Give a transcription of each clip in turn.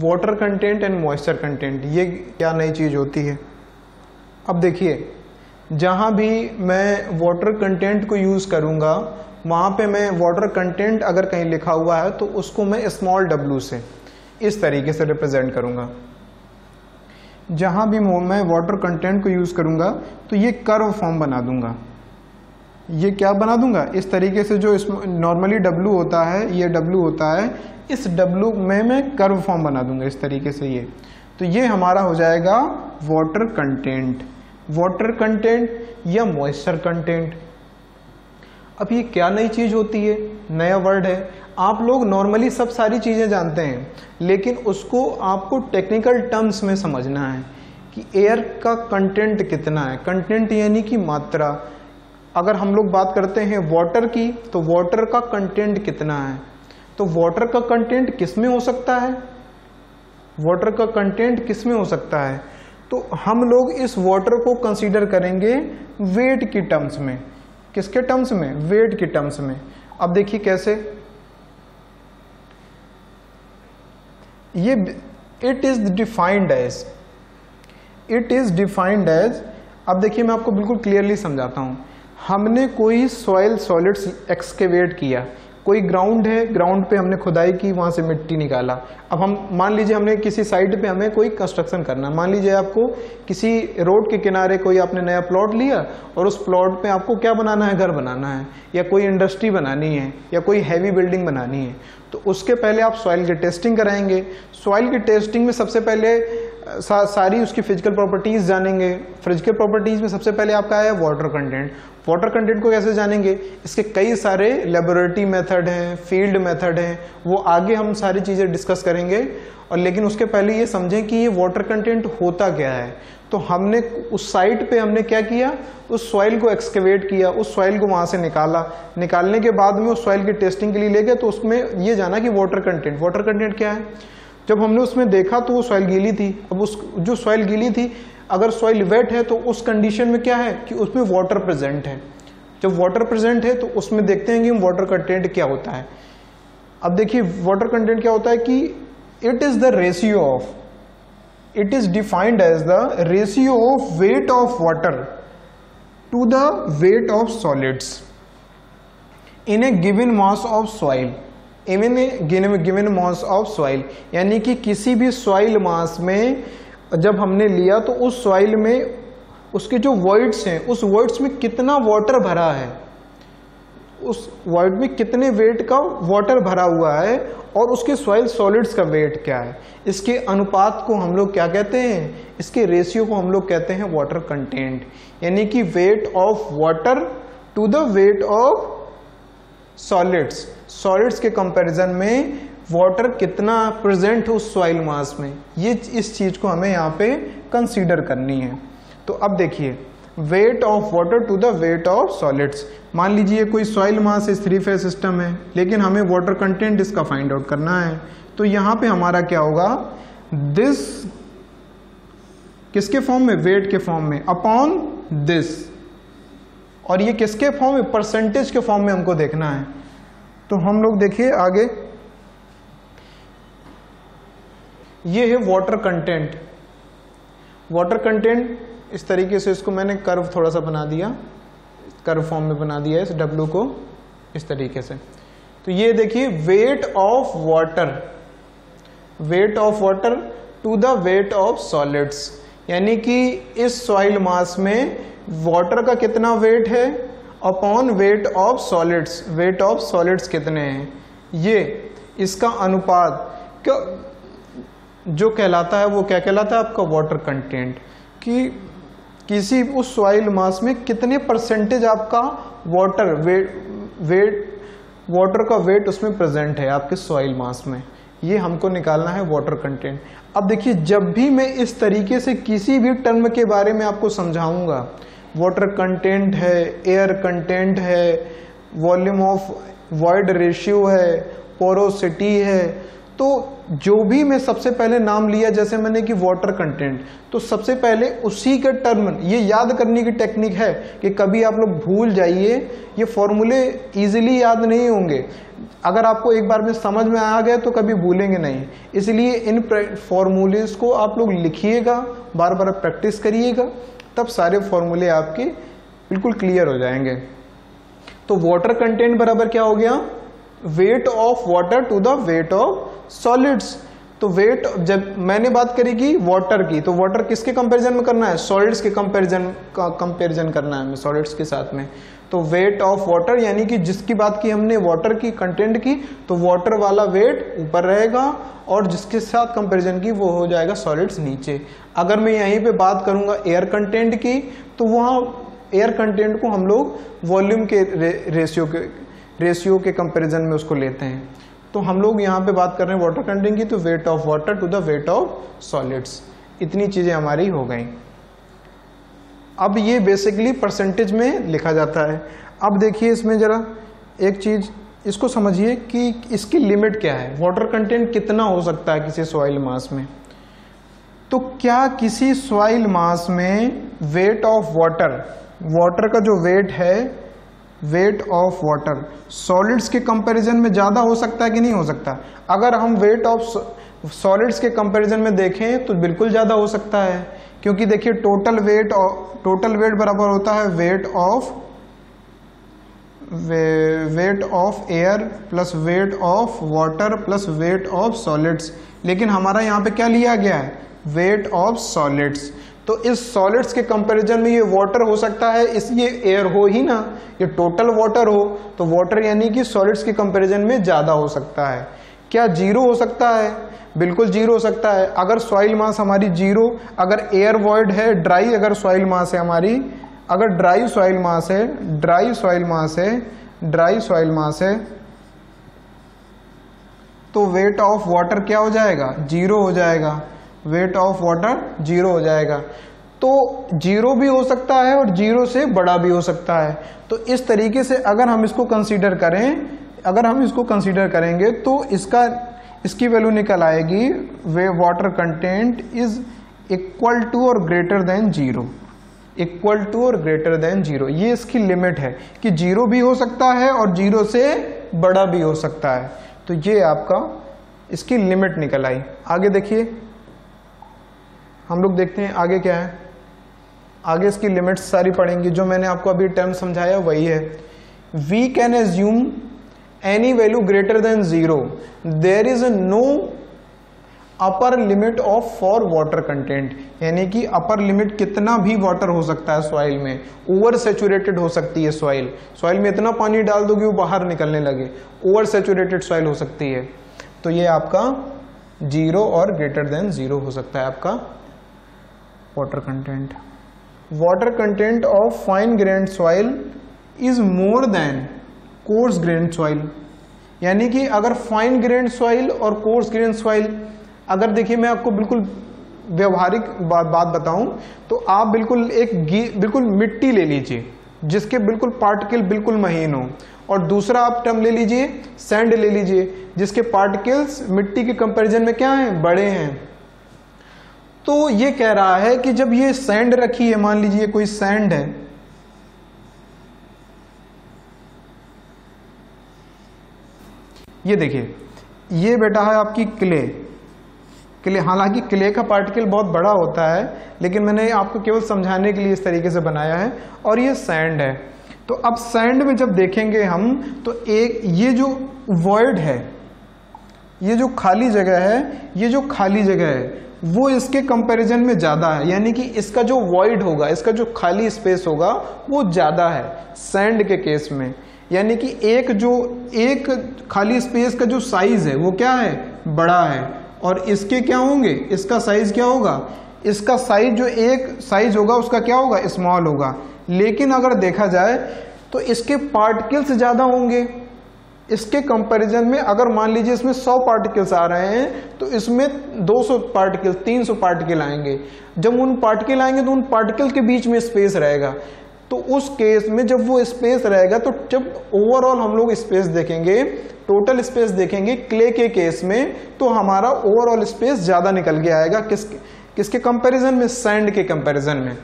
Water content and moisture content, ये क्या नई चीज़ होती है। अब देखिए, जहाँ भी मैं वाटर कंटेंट को यूज़ करूँगा वहाँ पे मैं वाटर कंटेंट अगर कहीं लिखा हुआ है तो उसको मैं स्मॉल w से इस तरीके से रिप्रेजेंट करूँगा। जहाँ भी मैं वाटर कंटेंट को यूज़ करूँगा तो ये कर्व फॉर्म बना दूंगा। ये क्या बना दूंगा, इस तरीके से जो नॉर्मली w होता है, ये w होता है, इस w में मैं कर्व फॉर्म बना दूंगा इस तरीके से। ये तो ये हमारा हो जाएगा वाटर कंटेंट, वाटर कंटेंट या मॉइस्चर कंटेंट। अब ये क्या नई चीज़ होती है, नया वर्ड है। आप लोग नॉर्मली सब सारी चीज़ें जानते हैं, लेकिन उसको आपको टेक्निकल टर्म्स में समझना है कि एयर का कंटेंट कितना है। कंटेंट यानी कि मात्रा। अगर हम लोग बात करते हैं वाटर की तो वाटर का कंटेंट कितना है, तो वाटर का कंटेंट किस में हो सकता है, वाटर का कंटेंट किस में हो सकता है, तो हम लोग इस वाटर को कंसीडर करेंगे वेट की टर्म्स में। किसके टर्म्स में, वेट के टर्म्स में। अब देखिए कैसे, ये it is defined as, it is defined as. अब देखिए मैं आपको बिल्कुल क्लियरली समझाता हूं। हमने कोई सॉइल सॉलिड्स एक्सकेवेट किया, कोई ग्राउंड है, ग्राउंड पे हमने खुदाई की, वहां से मिट्टी निकाला। अब हम मान लीजिए हमने किसी साइड पे हमें कोई कंस्ट्रक्शन करना, मान लीजिए आपको किसी रोड के किनारे कोई आपने नया प्लॉट लिया और उस प्लॉट पे आपको क्या बनाना है, घर बनाना है या कोई इंडस्ट्री बनानी है या कोई हैवी बिल्डिंग बनानी है। तो उसके पहले आप सॉइल की टेस्टिंग कराएंगे। सॉइल की टेस्टिंग में सबसे पहले सारी उसकी फिजिकल प्रॉपर्टीज जानेंगे। फिजिकल प्रॉपर्टीज में सबसे पहले आपका है वाटर कंटेंट। वाटर कंटेंट को कैसे जानेंगे, इसके कई सारे लेबोरेटरी मेथड हैं, फील्ड मेथड हैं, वो आगे हम सारी चीज़ें डिस्कस करेंगे। और लेकिन उसके पहले ये समझें कि ये वाटर कंटेंट होता क्या है। तो हमने उस साइट पे हमने क्या किया, उस सॉइल को एक्सकेवेट किया, उस सॉइल को वहाँ से निकाला, निकालने के बाद में उस सॉइल की टेस्टिंग के लिए ले गए। तो उसमें ये जाना कि वाटर कंटेंट क्या है। जब हमने उसमें देखा तो वो सॉइल गीली थी। अब उस जो सॉइल गीली थी, अगर सॉइल वेट है तो उस कंडीशन में क्या है कि उसमें वाटर प्रेजेंट है। जब वाटर प्रेजेंट है तो उसमें देखते हैं कि वाटर कंटेंट क्या होता है। अब देखिए वाटर कंटेंट क्या होता है कि it is the ratio of, it is defined as the ratio of weight of water to the weight of solids in a given mass of soil, given mass of soil. यानी कि किसी भी soil मास में जब हमने लिया तो उस सॉइल में उसके जो वॉइड्स हैं, उस वॉइड्स में कितना वाटर भरा है, उस वॉइड में कितने वेट का वाटर भरा हुआ है और उसके सॉइल सॉलिड्स का वेट क्या है। इसके अनुपात को हम लोग क्या कहते हैं, इसके रेशियो को हम लोग कहते हैं वाटर कंटेंट। यानी कि weight of water to the weight of solids. Solids के कंपैरिजन में वाटर कितना प्रेजेंट है उस सॉइल मास में, ये इस चीज को हमें यहाँ पे कंसीडर करनी है। तो अब देखिए weight of water to the weight of solids. मान लीजिए कोई सॉइल मास इस 3 फेज सिस्टम है, लेकिन हमें वाटर कंटेंट इसका फाइंड आउट करना है। तो यहाँ पे हमारा क्या होगा, दिस किसके फॉर्म में, वेट के फॉर्म में, अपॉन दिस। और ये किसके फॉर्म में, परसेंटेज के फॉर्म में हमको देखना है। तो हम लोग देखिए आगे, ये है वाटर कंटेंट। वाटर कंटेंट इस तरीके से, इसको मैंने कर्व थोड़ा सा बना दिया, कर्व फॉर्म में बना दिया इस W को इस तरीके से। तो ये देखिए weight of water, weight of water to the weight of solids. यानी कि इस सॉइल मास में वाटर का कितना वेट है upon weight of solids. Wait of solids कितने हैं, ये इसका अनुपात जो कहलाता है वो क्या कहलाता है आपका वाटर कंटेंट। कि किसी उस सॉइल मास में कितने परसेंटेज आपका वाटर वाटर का वेट उसमें प्रेजेंट है आपके सॉइल मास में, ये हमको निकालना है वाटर कंटेंट। अब देखिए जब भी मैं इस तरीके से किसी भी टर्म के बारे में आपको समझाऊंगा, वाटर कंटेंट है, एयर कंटेंट है, वॉल्यूम ऑफ वॉइड रेशियो है, पोरोसिटी है, तो जो भी मैं सबसे पहले नाम लिया, जैसे मैंने कि वाटर कंटेंट, तो सबसे पहले उसी के टर्म, ये याद करने की टेक्निक है कि कभी आप लोग भूल जाइए, ये फॉर्मूले इजीली याद नहीं होंगे। अगर आपको एक बार में समझ में आ गए तो कभी भूलेंगे नहीं, इसलिए इन फॉर्मूलेस को आप लोग लिखिएगा, बार बार प्रैक्टिस करिएगा, तब सारे फॉर्मूले आपके बिल्कुल क्लियर हो जाएंगे। तो वाटर कंटेंट बराबर क्या हो गया, weight of water to the weight of solids. तो वेट, जब मैंने बात करी कि वाटर की, तो वाटर किसके कंपैरिजन में करना है, सॉलिड्स के कंपैरिजन करना है हमें सॉलिड्स के साथ में। तो वेट ऑफ वाटर यानी कि जिसकी बात की हमने वाटर की कंटेंट की, तो वाटर वाला वेट ऊपर रहेगा और जिसके साथ कंपैरिजन की वो हो जाएगा सॉलिड्स नीचे। अगर मैं यहीं पे बात करूंगा एयर कंटेंट की, तो वहां एयर कंटेंट को हम लोग वॉल्यूम के रेशियो के कंपैरिजन में उसको लेते हैं। तो हम लोग यहाँ पे बात कर रहे हैं वाटर कंटेंट की, तो weight of water to the weight of solids. इतनी चीजें हमारी हो गई। अब ये बेसिकली परसेंटेज में लिखा जाता है। अब देखिए इसमें जरा एक चीज इसको समझिए कि इसकी लिमिट क्या है, वाटर कंटेंट कितना हो सकता है किसी सॉइल मास में। तो क्या किसी सॉइल मास में वेट ऑफ वाटर का जो वेट है, वेट ऑफ वाटर सॉलिड्स के कंपैरिजन में ज्यादा हो सकता है कि नहीं हो सकता। अगर हम वेट ऑफ सॉलिड्स के कंपैरिजन में देखें तो बिल्कुल ज्यादा हो सकता है, क्योंकि देखिए टोटल वेट बराबर होता है weight of air plus wait of water plus wait of solids. लेकिन हमारा यहाँ पे क्या लिया गया है, वेट ऑफ सॉलिड्स। तो इस सॉलिड्स के कंपैरिजन में ये वाटर हो सकता है, ये एयर हो ही ना, ये टोटल वाटर हो, तो वाटर यानी कि सॉलिड्स के कंपैरिजन में ज्यादा हो सकता है। क्या जीरो हो सकता है, बिल्कुल जीरो हो सकता है। अगर सॉइल मास हमारी जीरो, अगर एयर वॉइड है, ड्राई अगर सॉइल मास है हमारी, अगर ड्राई सॉइल मास है, तो वेट ऑफ वाटर क्या हो जाएगा, जीरो हो जाएगा, वेट ऑफ वाटर जीरो हो जाएगा। तो जीरो भी हो सकता है और जीरो से बड़ा भी हो सकता है। तो इस तरीके से अगर हम इसको कंसीडर करेंगे तो इसकी वैल्यू निकल आएगी, way water content is equal to और greater than zero, equal to और ग्रेटर देन जीरो। ये इसकी लिमिट है कि जीरो भी हो सकता है और जीरो से बड़ा भी हो सकता है। तो ये आपका इसकी लिमिट निकल आई। आगे देखिए, हम लोग देखते हैं आगे क्या है। आगे इसकी लिमिट्स सारी पढ़ेंगे, जो मैंने आपको अभी टर्म समझाया वही है। We can assume any value greater than zero, there is no upper limit of for water content, यानी कि अपर लिमिट कितना भी वाटर हो सकता है सॉइल में। ओवर सेचुरेटेड हो सकती है सॉइल में इतना पानी डाल दोगे वो बाहर निकलने लगे, ओवर सेचुरेटेड सॉइल हो सकती है। तो ये आपका जीरो और ग्रेटर देन जीरो हो सकता है आपका water content. Water content of fine grand soil is more than course grand soil, यानी कि अगर फाइन ग्रेन्ड सॉइल और कोर्स ग्रेन्ड सॉइल, अगर देखिए मैं आपको बिल्कुल व्यवहारिक बात बताऊं तो आप बिल्कुल मिट्टी ले लीजिए जिसके बिल्कुल पार्टिकल बिल्कुल महीन हो, और दूसरा आप टर्म ले लीजिए सैंड ले लीजिए जिसके पार्टिकल्स मिट्टी के कंपैरिजन में क्या हैं, बड़े हैं। तो ये कह रहा है कि जब ये सैंड रखी है, मान लीजिए कोई सैंड है, ये देखिए ये बेटा है आपकी क्ले, हालांकि क्ले का पार्टिकल बहुत बड़ा होता है, लेकिन मैंने आपको केवल समझाने के लिए इस तरीके से बनाया है। और ये सैंड है। तो अब सैंड में जब देखेंगे हम तो एक ये जो वॉइड है, ये जो खाली जगह है वो इसके कंपैरिजन में ज्यादा है, यानी कि इसका जो वॉइड होगा, इसका जो खाली स्पेस होगा वो ज्यादा है सैंड के केस में। यानी कि एक खाली स्पेस का जो साइज है वो क्या है, बड़ा है, और इसके क्या होंगे, इसका साइज क्या होगा, इसका साइज जो एक साइज होगा उसका क्या होगा, स्मॉल होगा। लेकिन अगर देखा जाए तो इसके पार्टिकल्स ज्यादा होंगे इसके कंपैरिजन में। अगर मान लीजिए इसमें 100 पार्टिकल्स आ रहे हैं तो इसमें 200 पार्टिकल 300 पार्टिकल आएंगे। जब उन पार्टिकल आएंगे तो उन पार्टिकल के बीच में स्पेस रहेगा। तो उस केस में जब वो स्पेस रहेगा, तो जब ओवरऑल हम लोग स्पेस देखेंगे, टोटल स्पेस देखेंगे क्ले के केस में, तो हमारा ओवरऑल स्पेस ज्यादा निकल के आएगा। किसके कंपैरिजन में? सैंड के कंपैरिजन में।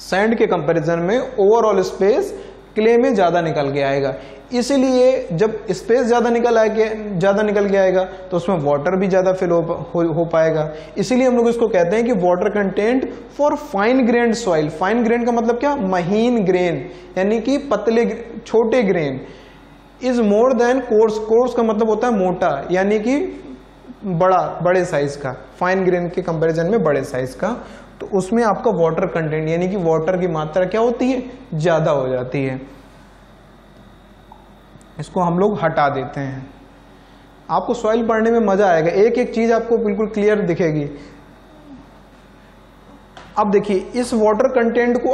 सैंड के कंपैरिजन में ओवरऑल स्पेस क्ले में ज्यादा निकल के आएगा। इसीलिए जब स्पेस ज्यादा निकल के आएगा तो उसमें वाटर भी ज्यादा फिल हो पाएगा। इसीलिए हम लोग इसको कहते हैं कि water content for fine grain soil. Fine grain का मतलब क्या? महीन ग्रेन, यानी कि पतले छोटे grain. Is more than course. Course का मतलब होता है मोटा, यानी कि बड़े साइज का। फाइन ग्रेन के कंपैरिजन में बड़े साइज का, तो उसमें आपका वाटर कंटेंट यानी कि वाटर की मात्रा क्या होती है? ज्यादा हो जाती है। इसको हम लोग हटा देते हैं। आपको सॉइल पढ़ने में मजा आएगा, एक एक चीज आपको बिल्कुल क्लियर दिखेगी। अब देखिए, इस वाटर कंटेंट को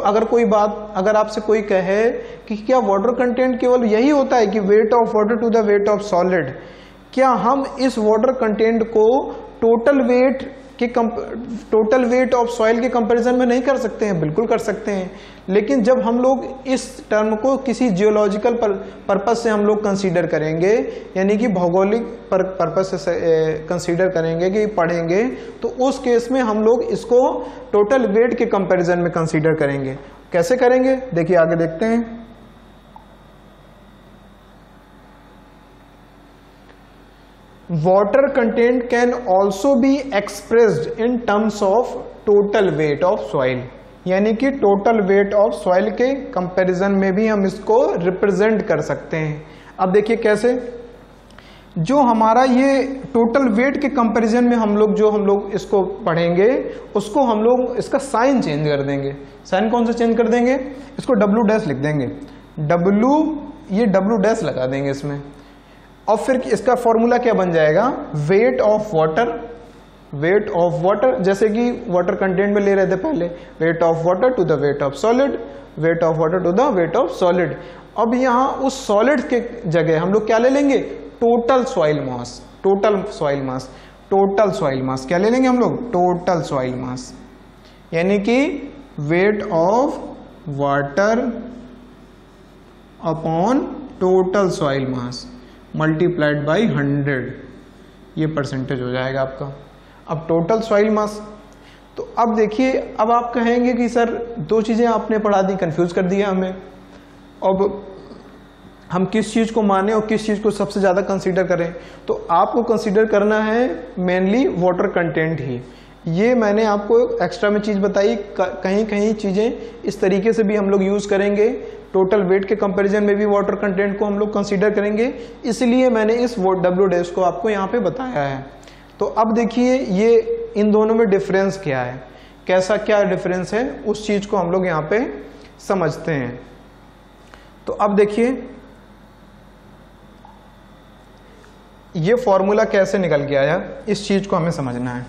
अगर आपसे कोई कहे कि क्या वाटर कंटेंट केवल यही होता है कि weight of water to the weight of solid, क्या हम इस वाटर कंटेंट को टोटल वेट ऑफ सॉइल के कंपैरिजन में नहीं कर सकते हैं? बिल्कुल कर सकते हैं। लेकिन जब हम लोग इस टर्म को किसी जियोलॉजिकल पर्पस से हम लोग कंसीडर करेंगे, यानी कि भौगोलिक पर्पस से कंसीडर करेंगे कि पढ़ेंगे, तो उस केस में हम लोग इसको टोटल वेट के कंपैरिजन में कंसीडर करेंगे। कैसे करेंगे? देखिए आगे देखते हैं। Water content can also be expressed in terms of total weight of soil, यानी कि टोटल वेट ऑफ सॉइल के कंपैरिजन में भी हम इसको रिप्रेजेंट कर सकते हैं। अब देखिए कैसे, जो हमारा ये टोटल वेट के कंपैरिजन में हम लोग इसको पढ़ेंगे, उसको हम लोग इसका साइन चेंज कर देंगे। साइन कौन सा चेंज कर देंगे? इसको डब्ल्यू डैश लिख देंगे। ये डब्ल्यू डैश लगा देंगे इसमें, और फिर इसका फॉर्मूला क्या बन जाएगा? वेट ऑफ वाटर, जैसे कि वाटर कंटेंट में ले रहे थे पहले, weight of water to the weight of solid, weight of water to the weight of solid. अब यहां उस सॉलिड के जगह हम लोग क्या ले लेंगे? टोटल सॉइल मास क्या ले लेंगे हम लोग? टोटल सॉइल मास, यानी कि weight of water upon total soil mass multiplied by 100, ये परसेंटेज हो जाएगा आपका। अब टोटल सॉइल मास, तो अब देखिए, अब आप कहेंगे कि सर दो चीजें आपने पढ़ा दी, कंफ्यूज कर दिया हमें। अब हम किस चीज को माने और किस चीज को सबसे ज्यादा कंसीडर करें? तो आपको कंसीडर करना है मेनली वाटर कंटेंट ही। ये मैंने आपको एक्स्ट्रा में चीज बताई, कहीं कहीं चीजें इस तरीके से भी हम लोग यूज करेंगे। टोटल वेट के कंपैरिजन में भी वाटर कंटेंट को हम लोग कंसीडर करेंगे, इसलिए मैंने इस डब्ल्यू डैश को आपको यहाँ पे बताया है। तो अब देखिए, ये इन दोनों में डिफरेंस क्या है, क्या डिफरेंस है, उस चीज को हम लोग यहाँ पे समझते हैं। तो अब देखिए, ये फॉर्मूला कैसे निकल के आया, इस चीज को हमें समझना है।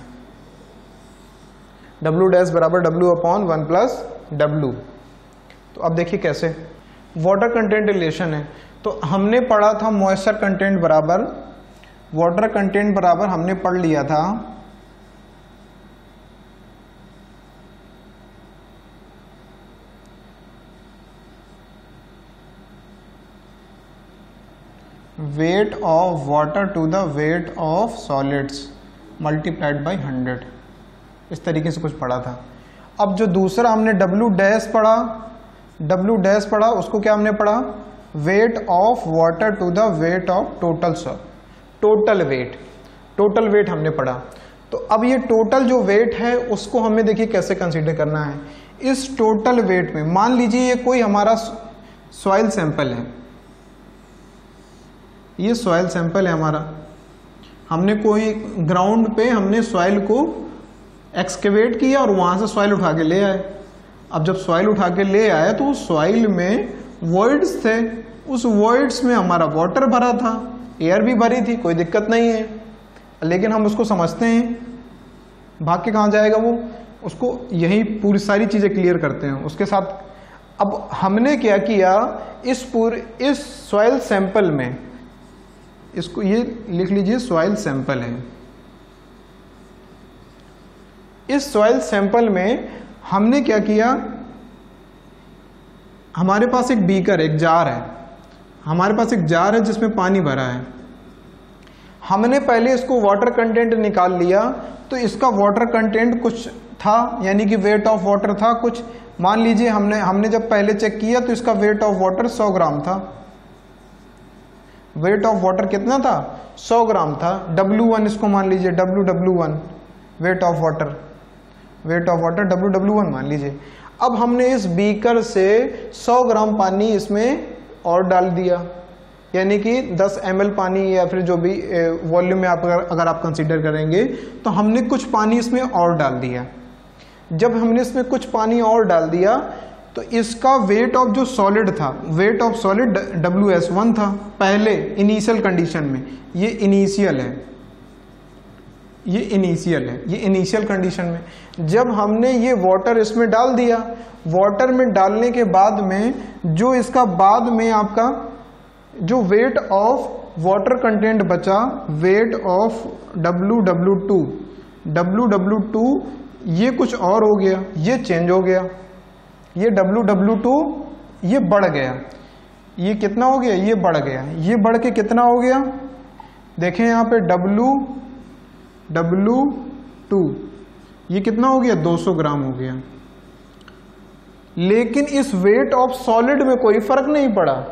डब्ल्यू डैश बराबर डब्ल्यू अपॉन 1 प्लस डब्ल्यू। तो अब देखिए कैसे वाटर कंटेंट रिलेशन है। तो हमने पढ़ा था मॉइस्चर कंटेंट बराबर वाटर कंटेंट बराबर, हमने पढ़ लिया था weight of water to the weight of solids multiplied by 100, इस तरीके से कुछ पढ़ा था। अब जो दूसरा हमने डब्ल्यू डैश पढ़ा, उसको क्या हमने पढ़ा? Weight of water to the weight of total weight हमने पढ़ा। तो अब ये टोटल जो वेट है उसको हमें देखिए कैसे कंसीडर करना है। इस टोटल वेट में मान लीजिए ये कोई हमारा सॉइल सैंपल है, ये सॉइल सैंपल है हमारा। हमने कोई ग्राउंड पे हमने सॉइल को एक्सकेवेट किया और वहां से सॉइल उठा के ले आए। अब जब सॉइल उठा के ले आए तो उस सॉइल में वॉइड्स थे, उस वॉइड्स में हमारा वाटर भरा था, एयर भी भरी थी, कोई दिक्कत नहीं है। लेकिन हम उसको समझते हैं, भाग के कहाँ जाएगा वो, उसको यही पूरी सारी चीजें क्लियर करते हैं उसके साथ। अब हमने क्या किया, इस सॉइल सैंपल में, इसको ये लिख लीजिए सॉइल सैंपल है। इस सॉइल सैंपल में हमने क्या किया, हमारे पास एक बीकर, एक जार है, हमारे पास एक जार है जिसमें पानी भरा है। हमने पहले इसको वाटर कंटेंट निकाल लिया, तो इसका वाटर कंटेंट कुछ था, यानी कि वेट ऑफ वाटर था कुछ। मान लीजिए हमने जब पहले चेक किया तो इसका वेट ऑफ वाटर 100 ग्राम था। वेट ऑफ वाटर कितना था? 100 ग्राम था। W1 इसको मान लीजिए, WW1 wait of water, weight of water WW1 मान लीजिए। अब हमने इस बीकर से 100 ग्राम पानी इसमें और डाल दिया, यानी कि 10 ml पानी या फिर जो भी वॉल्यूम में अगर आप कंसीडर करेंगे, तो हमने कुछ पानी इसमें और डाल दिया। जब हमने इसमें कुछ पानी और डाल दिया तो इसका वेट ऑफ जो सॉलिड था, वेट ऑफ सॉलिड WS1 था पहले इनिशियल कंडीशन में। ये इनिशियल है, ये इनिशियल है, ये इनिशियल कंडीशन में। जब हमने ये वाटर इसमें डाल दिया, वाटर में डालने के बाद में जो इसका बाद में आपका जो वेट ऑफ वाटर कंटेंट बचा, वेट ऑफ WW2 ये कुछ और हो गया, ये चेंज हो गया। ये WW2 ये बढ़ गया, ये कितना हो गया? ये बढ़ गया। ये बढ़ के कितना हो गया? देखें यहाँ पे WW2 ये कितना हो गया? 200 ग्राम हो गया। लेकिन इस वेट ऑफ सॉलिड में कोई फर्क नहीं पड़ा,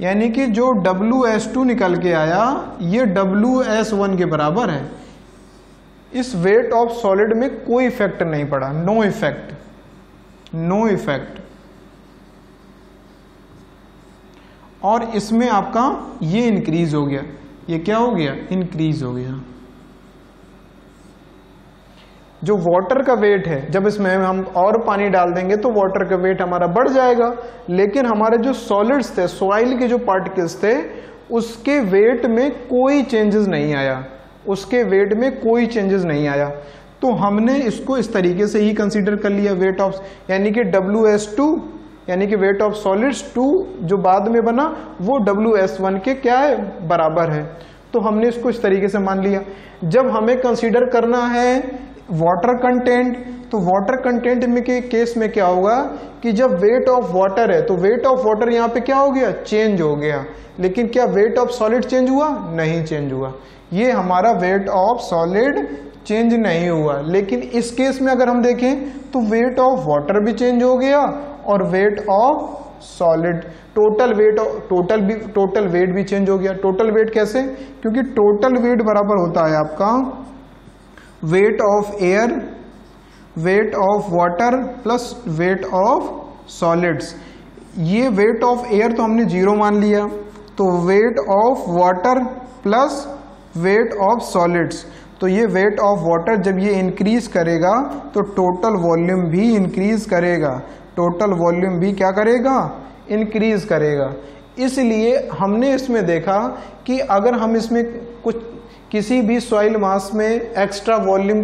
यानी कि जो WS2 निकल के आया ये WS1 के बराबर है। इस वेट ऑफ सॉलिड में कोई इफेक्ट नहीं पड़ा, नो इफेक्ट, नो इफेक्ट। और इसमें आपका ये इंक्रीज हो गया, ये क्या हो गया? इंक्रीज हो गया। जो वाटर का वेट है, जब इसमें हम और पानी डाल देंगे तो वाटर का वेट हमारा बढ़ जाएगा, लेकिन हमारे जो सॉलिड्स थे, सॉइल के जो पार्टिकल्स थे, उसके वेट में कोई चेंजेस नहीं आया, उसके वेट में कोई चेंजेस नहीं आया। तो हमने इसको इस तरीके से ही कंसीडर कर लिया, वेट ऑफ, यानी कि WS2 यानी कि वेट ऑफ सॉलिड्स 2 जो बाद में बना वो WS1 के क्या है? बराबर है। तो हमने इसको इस तरीके से मान लिया। जब हमें कंसीडर करना है वाटर कंटेंट, तो वाटर कंटेंट में के केस में क्या होगा कि जब वेट ऑफ वाटर है तो वेट ऑफ वाटर यहाँ पे क्या हो गया? चेंज हो गया। लेकिन क्या वेट ऑफ सॉलिड चेंज हुआ? नहीं चेंज हुआ। ये हमारा वेट ऑफ सॉलिड चेंज नहीं हुआ। लेकिन इस केस में अगर हम देखें तो वेट ऑफ वाटर भी चेंज हो गया और wait of solid, total weight भी चेंज हो गया। टोटल वेट कैसे? क्योंकि टोटल वेट बराबर होता है आपका weight of air, wait of water plus wait of solids. ये वेट ऑफ एयर तो हमने 0 मान लिया, तो weight of water plus wait of solids, तो ये वेट ऑफ वाटर जब ये इंक्रीज करेगा तो टोटल वॉल्यूम भी इंक्रीज करेगा, टोटल वॉल्यूम भी क्या करेगा? इंक्रीज करेगा। इसलिए हमने इसमें देखा कि अगर हम इसमें किसी भी सॉइल मास में एक्स्ट्रा वॉल्यूम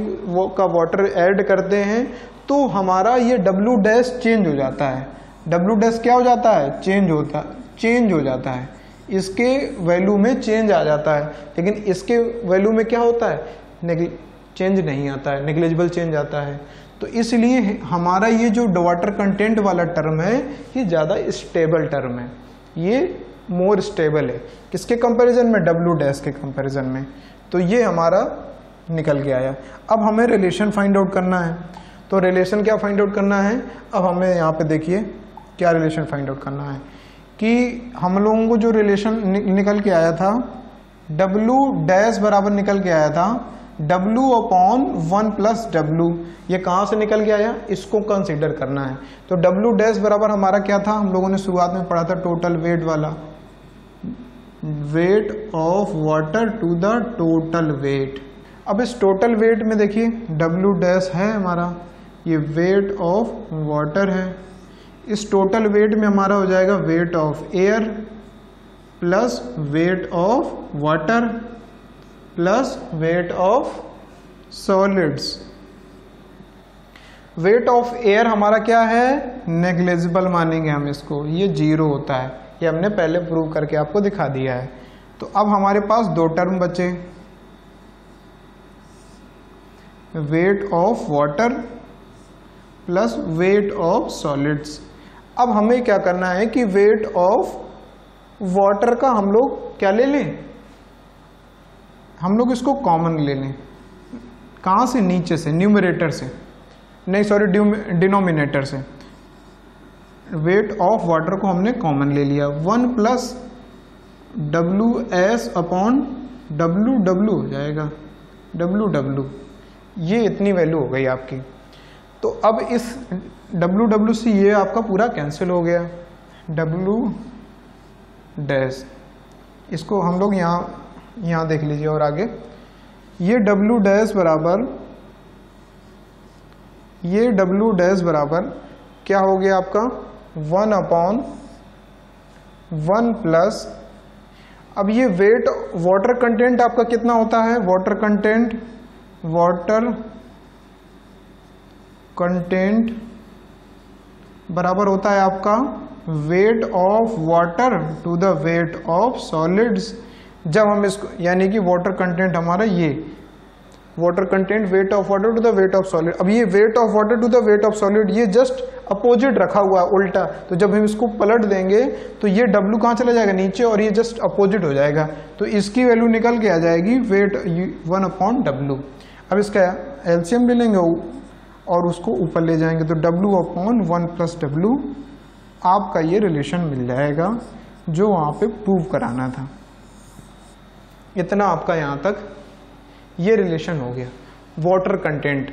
का वाटर ऐड करते हैं तो हमारा ये W' चेंज हो जाता है। W' क्या हो जाता है? चेंज हो जाता है, इसके वैल्यू में चेंज आ जाता है। लेकिन इसके वैल्यू में क्या होता है? चेंज नहीं आता है, नेग्लिजिबल चेंज आता है। तो इसलिए हमारा ये जो वाटर कंटेंट वाला टर्म है ये ज़्यादा स्टेबल टर्म है, ये मोर स्टेबल है। किसके कंपैरिजन में? W' के कंपैरिजन में। तो ये हमारा निकल के आया। अब हमें रिलेशन फाइंड आउट करना है। तो रिलेशन क्या फाइंड आउट करना है? अब हमें यहाँ पे देखिए क्या रिलेशन फाइंड आउट करना है कि हम लोगों को जो रिलेशन निकल के आया था W' बराबर निकल के आया था W/1 + W। ये कहाँ से निकल के आया? इसको कंसीडर करना है। तो W' बराबर हमारा क्या था? हम लोगों ने शुरुआत में पढ़ा था टोटल वेट वाला, weight of water to the total weight. अब इस टोटल वेट में देखिए W' है हमारा, ये वेट ऑफ वाटर है। इस टोटल वेट में हमारा हो जाएगा weight of air plus wait of water plus wait of solids. Weight of air हमारा क्या है? नेग्लिजिबल मानेंगे हम इसको, ये 0 होता है। ये हमने पहले प्रूव करके आपको दिखा दिया है। तो अब हमारे पास 2 टर्म बचे, wait of water plus wait of solids. अब हमें क्या करना है कि वेट ऑफ वाटर का हम लोग क्या ले लें, हम लोग इसको कॉमन ले लें। कहाँ से, नीचे से, न्यूमरेटर से, नहीं सॉरी डिनोमिनेटर से। वेट ऑफ वाटर को हमने कॉमन ले लिया, 1 प्लस WS अपॉन WW हो जाएगा, WW, ये इतनी वैल्यू हो गई आपकी। तो अब इस WW से ये आपका पूरा कैंसिल हो गया, W डैश, इसको हम लोग यहाँ देख लीजिए और आगे, ये W डैश बराबर, ये W डैश बराबर क्या हो गया आपका 1 अपॉन 1 प्लस, अब ये वेट वाटर कंटेंट आपका कितना होता है, वाटर कंटेंट बराबर होता है आपका weight of water to the weight of solids. जब हम इसको, यानी कि वाटर कंटेंट हमारा ये water content weight of water to the weight of solid, अब ये weight of water to the weight of solid ये जस्ट अपोजिट रखा हुआ है, उल्टा। तो जब हम इसको पलट देंगे तो ये W कहाँ चला जाएगा, नीचे, और ये जस्ट अपोजिट हो जाएगा। तो इसकी वैल्यू निकल के आ जाएगी वेट 1 अपॉन W। अब इसका एलसीएम ले लेंगे और उसको ऊपर ले जाएंगे, तो W अपॉन 1 प्लस W, आपका ये रिलेशन मिल जाएगा जो वहाँ पे प्रूव कराना था। इतना आपका यहाँ तक ये रिलेशन हो गया वाटर कंटेंट